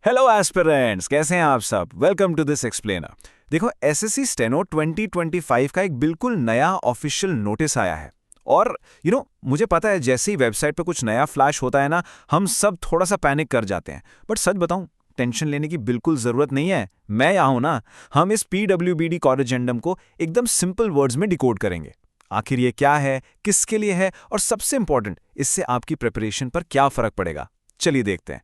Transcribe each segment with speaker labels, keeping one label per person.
Speaker 1: Hello aspirants, कैसे हैं आप सब। Welcome to this explainer. देखो, एसएससी स्टेनो 2025 का एक बिल्कुल नया ऑफिशियल नोटिस आया है। और मुझे पता है जैसे ही वेबसाइट पे कुछ नया फ्लैश होता है ना, हम सब थोड़ा सा पैनिक कर जाते हैं। बट सच बताऊं, टेंशन लेने की बिल्कुल जरूरत नहीं है। मैं यहाँ हूं ना। हम इस पीडब्ल्यूबीडी कॉरिजेंडम को एकदम सिंपल वर्ड्स में डिकोड करेंगे। आखिर ये क्या है, किसके लिए है, और सबसे इंपॉर्टेंट, इससे आपकी प्रिपरेशन पर क्या फर्क पड़ेगा। चलिए देखते हैं।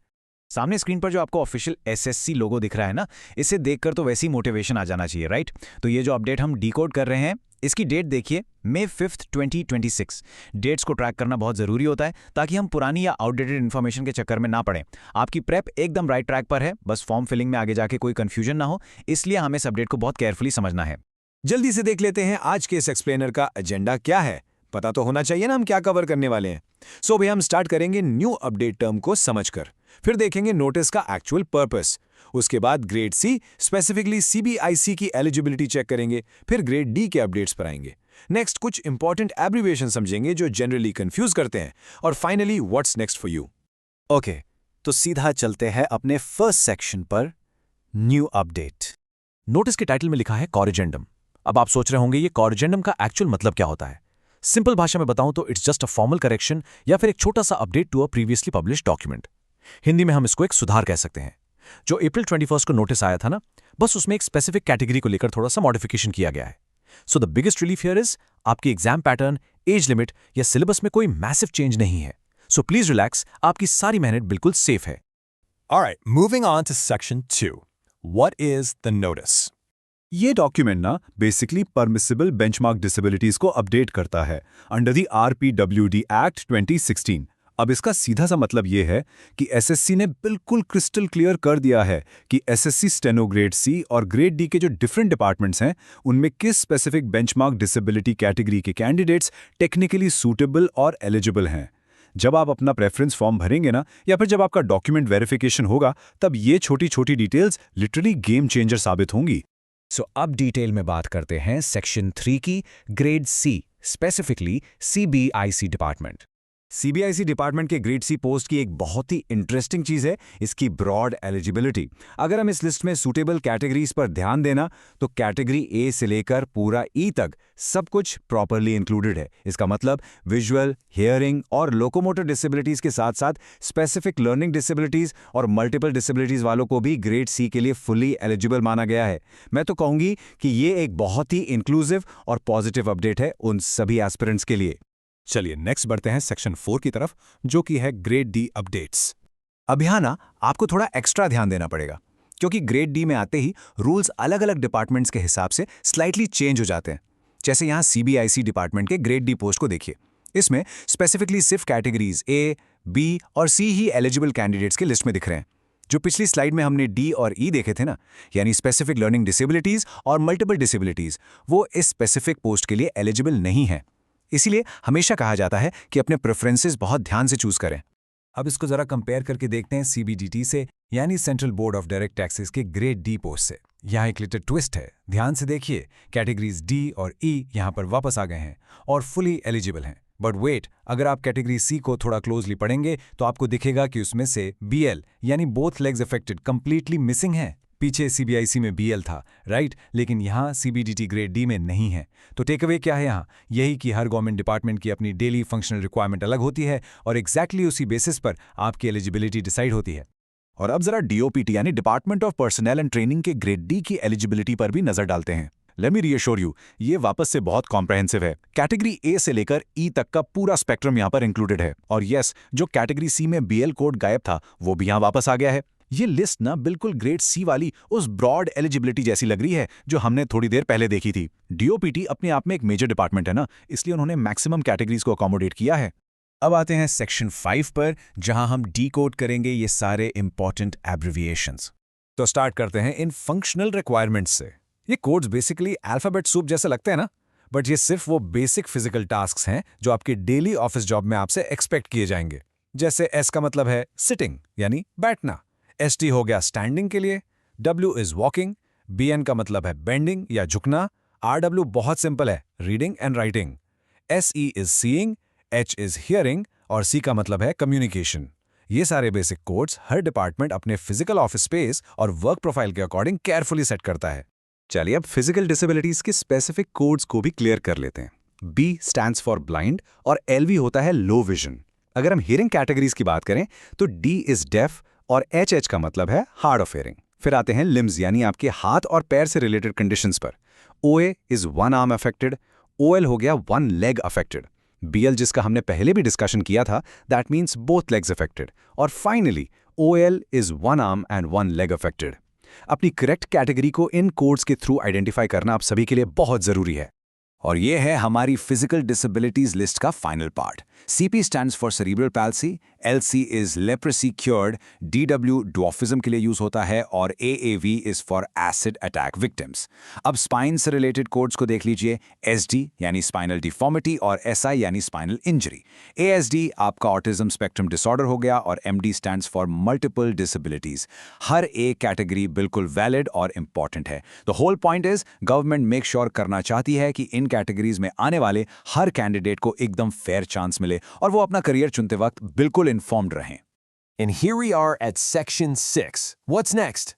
Speaker 2: सामने स्क्रीन पर जो आपको ऑफिशियल एसएससी लोगो दिख रहा है ना, इसे देखकर तो वैसी मोटिवेशन आ जाना चाहिए, राइट। तो ये जो अपडेट हम डिकोड कर रहे हैं, इसकी डेट देखिए, May 5th 2026। डेट्स को ट्रैक करना बहुत जरूरी होता है ताकि हम पुरानी या आउटडेटेड इन्फॉर्मेशन के चक्कर में ना पड़ें। आपकी प्रेप एकदम राइट ट्रैक पर है, बस फॉर्म फिलिंग में आगे जाके कोई कंफ्यूजन ना हो, इसलिए हमें इस अपडेट को बहुत केयरफुली समझना है।
Speaker 3: जल्दी से देख लेते हैं आज के इस एक्सप्लेनर का एजेंडा क्या है। पता तो होना चाहिए ना हम क्या कवर करने वाले हैं। सो भाई हम स्टार्ट करेंगे न्यू अपडेट टर्म को समझकर, फिर देखेंगे नोटिस का एक्चुअल पर्पस, उसके बाद ग्रेड सी स्पेसिफिकली सीबीआईसी की एलिजिबिलिटी चेक करेंगे, फिर ग्रेड डी के अपडेट्स पर आएंगे। नेक्स्ट कुछ इंपॉर्टेंट एब्रीविएशन समझेंगे जो जनरली कंफ्यूज करते हैं, और finally what's next for you.
Speaker 2: Okay, तो सीधा चलते हैं अपने फर्स्ट सेक्शन पर, न्यू अपडेट। नोटिस के टाइटल में लिखा है कॉरिजेंडम। अब आप सोच रहे होंगे ये कॉरिजेंडम का एक्चुअल मतलब क्या होता है। सिंपल भाषा में बताऊं तो it's just a formal correction या फिर एक छोटा सा update to a previously published document. Hindi में हम इसको एक सुधार कह सकते हैं। जो अप्रैल 21 को नोटिस आया था ना, बस उसमें एक स्पेसिफिक कैटेगरी को लेकर थोड़ा सा मॉडिफिकेशन किया गया है। So the biggest relief here is आपकी एग्जाम पैटर्न, एज लिमिट या सिलेबस में कोई मैसिव चेंज नहीं है। सो प्लीज रिलैक्स, आपकी सारी मेहनत बिल्कुल सेफ है।
Speaker 3: Alright, moving on to section 2. What is the notice?
Speaker 1: ये डॉक्यूमेंट ना बेसिकली परमिसिबल बेंचमार्क डिसेबिलिटीज को अपडेट करता है अंडर द आरपीडब्ल्यूडी एक्ट 2016। अब इसका सीधा सा मतलब ये है कि एसएससी ने बिल्कुल क्रिस्टल क्लियर कर दिया है कि एसएससी स्टेनो ग्रेड सी और ग्रेड डी के जो डिफरेंट डिपार्टमेंट्स हैं, उनमें किस स्पेसिफिक बेंचमार्क डिसेबिलिटी कैटेगरी के कैंडिडेट्स टेक्निकली सूटेबल और एलिजिबल हैं। जब आप अपना प्रेफरेंस फॉर्म भरेंगे ना, या फिर जब आपका डॉक्यूमेंट वेरिफिकेशन होगा, तब ये छोटी छोटी डिटेल्स लिटरली गेम चेंजर साबित होंगी।
Speaker 2: सो अब डिटेल में बात करते हैं सेक्शन 3 की, grade C, specifically CBIC department.
Speaker 1: CBIC department के ग्रेड सी पोस्ट की एक बहुत ही इंटरेस्टिंग चीज है इसकी ब्रॉड एलिजिबिलिटी। अगर हम इस लिस्ट में सूटेबल कैटेगरीज पर ध्यान देना, तो कैटेगरी ए से लेकर पूरा ई तक सब कुछ प्रॉपरली इंक्लूडेड है। इसका मतलब विजुअल, हियरिंग और लोकोमोटर डिसेबिलिटीज के साथ साथ स्पेसिफिक लर्निंग डिसेबिलिटीज और मल्टीपल डिसेबिलिटीज वालों को भी ग्रेड सी के लिए फुली एलिजिबल माना गया है। मैं तो कहूंगी कि ये एक बहुत ही इंक्लूसिव और पॉजिटिव अपडेट है उन सभी एस्पिरेंट्स के लिए।
Speaker 3: चलिए नेक्स्ट बढ़ते हैं सेक्शन 4 की तरफ, जो कि है ग्रेड डी अपडेट्स।
Speaker 2: अब यहाँ ना आपको थोड़ा एक्स्ट्रा ध्यान देना पड़ेगा, क्योंकि ग्रेड डी में आते ही रूल्स अलग अलग डिपार्टमेंट्स के हिसाब से स्लाइटली चेंज हो जाते हैं। जैसे यहाँ सीबीआईसी डिपार्टमेंट के ग्रेड डी पोस्ट को देखिए। इसमें स्पेसिफिकली सिर्फ कैटेगरीज ए, बी और सी ही एलिजिबल कैंडिडेट्स के लिस्ट में दिख रहे हैं। जो पिछली स्लाइड में हमने डी और ई देखे थे ना, यानी स्पेसिफिक लर्निंग डिसेबिलिटीज और मल्टीपल डिसेबिलिटीज, वो इस स्पेसिफिक पोस्ट के लिए एलिजिबल नहीं है। इसीलिए हमेशा कहा जाता है कि अपने प्रेफरेंसेस बहुत ध्यान से चूज करें। अब इसको जरा कंपेयर करके देखते हैं सीबीडीटी से, यानी central board of direct taxes के ग्रेड डी पोस्ट से। यहाँ एक लिटिल ट्विस्ट है, ध्यान से देखिए। कैटेगरीज डी और ई यहाँ पर वापस आ गए हैं और फुली एलिजिबल हैं। बट वेट, अगर आप कैटेगरी सी को थोड़ा क्लोजली पढ़ेंगे तो आपको दिखेगा कि उसमें से बीएल यानी both legs affected completely missing है। पीछे सीबीआईसी में बीएल था, राइट, लेकिन यहाँ सीबीडीटी ग्रेड डी में नहीं है। तो टेक अवे क्या है यहाँ? यही कि हर गवर्नमेंट डिपार्टमेंट की अपनी डेली फंक्शनल रिक्वायरमेंट अलग होती है और एग्जैक्टली उसी बेसिस पर आपकी एलिजिबिलिटी डिसाइड होती है।
Speaker 1: और अब जरा डीओपीटी यानी department of personal and training के ग्रेड डी की एलिजिबिलिटी पर भी नजर डालते हैं। लेट मी रीअश्योर यू, ये वापस से बहुत कॉम्प्रहेंसिव है। कैटेगरी ए से लेकर ई तक का पूरा स्पेक्ट्रम यहाँ पर इंक्लूडेड है। और यस, जो कैटेगरी सी में बीएल कोड गायब था, वो भी यहाँ वापस आ गया है। ये लिस्ट ना बिल्कुल ग्रेड सी वाली उस ब्रॉड एलिजिबिलिटी जैसी लग रही है जो हमने थोड़ी देर पहले देखी थी। डीओपीटी अपने आप में एक मेजर डिपार्टमेंट है ना, इसलिए उन्होंने मैक्सिमम कैटेगरीज को अकोमोडेट किया है।
Speaker 2: अब आते हैं सेक्शन 5 पर, जहां हम डीकोड करेंगे ये सारे इंपॉर्टेंट एब्रिविएशंस।
Speaker 3: तो स्टार्ट करते हैं इन फंक्शनल रिक्वायरमेंट्स से। ये कोड्स बेसिकली अल्फाबेट सूप जैसे लगते हैं ना, बट ये सिर्फ वो बेसिक फिजिकल टास्क्स हैं जो आपके डेली ऑफिस जॉब में आपसे एक्सपेक्ट किए जाएंगे। जैसे एस का मतलब है सिटिंग यानी बैठना, एस टी हो गया स्टैंडिंग के लिए, W is walking, B N का मतलब है बेंडिंग या झुकना, आर डब्ल्यू बहुत सिंपल है reading and writing, S E is seeing, H is hearing और सी का मतलब है कम्युनिकेशन।
Speaker 2: ये सारे बेसिक कोड्स हर डिपार्टमेंट अपने फिजिकल ऑफिस स्पेस और वर्क प्रोफाइल के अकॉर्डिंग केयरफुली सेट करता है।
Speaker 1: चलिए अब फिजिकल डिसेबिलिटीज के स्पेसिफिक कोड्स को भी क्लियर कर लेते हैं। B स्टैंड्स फॉर ब्लाइंड और LV होता है लो विजन। अगर हम हियरिंग कैटेगरीज की बात करें तो D इज डेफ और HH का मतलब है हार्ड ऑफ हियरिंग। फिर आते हैं लिम्स यानी आपके हाथ और पैर से रिलेटेड कंडीशंस पर। OA is one arm affected, OL हो गया वन लेग अफेक्टेड। BL जिसका हमने पहले भी डिस्कशन किया था, that means both legs affected. और finally OL is one arm and one leg affected. अपनी करेक्ट कैटेगरी को इन कोड्स के थ्रू आइडेंटिफाई करना आप सभी के लिए बहुत जरूरी है। और ये है हमारी फिजिकल डिसेबिलिटीज लिस्ट का final part. CP stands for cerebral palsy, LC is leprosy cured, DW dwarfism के लिए यूज होता है और AAV is for acid attack victims. अब स्पाइन से रिलेटेड कोड्स को देख लीजिए। SD यानी स्पाइनल डिफॉर्मिटी और SI यानी स्पाइनल इंजरी। ASD आपका ऑटिज्म स्पेक्ट्रम डिसऑर्डर हो गया और MD stands for multiple disabilities. हर एक कैटेगरी बिल्कुल वैलिड और इंपॉर्टेंट है। The whole point is government make sure करना चाहती है कि इन कैटेगरीज में आने वाले हर कैंडिडेट को एकदम फेयर चांस मिले और वो अपना करियर चुनते वक्त बिल्कुल इन्फॉर्म्ड रहें।
Speaker 3: And here we are at section 6. What's next?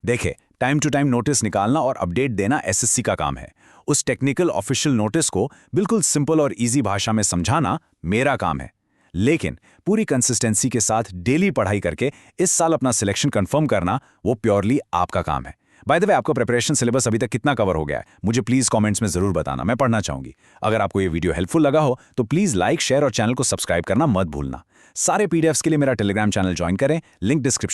Speaker 1: देखें, टाइम टू टाइम नोटिस निकालना और अपडेट देना SSC का काम है। उस टेक्निकल ऑफिशियल नोटिस को बिल्कुल सिंपल और इजी भाषा में समझाना मेरा काम है। लेकिन पूरी कंसिस्टेंसी के साथ डेली पढ़ाई करके इस साल अपना सिलेक्शन कंफर्म करना वो प्योरली आपका काम है। बाय द वे, आपका प्रिपरेशन सिलेबस अभी तक कितना कवर हो गया है मुझे प्लीज कमेंट्स में जरूर बताना, मैं पढ़ना चाहूंगी। अगर आपको ये वीडियो हेल्पफुल लगा हो तो प्लीज लाइक, शेयर और चैनल को सब्सक्राइब करना मत भूलना। सारे PDFs के लिए मेरा टेलीग्राम चैनल ज्वाइन करें, लिंक डिस्क्रिप्शन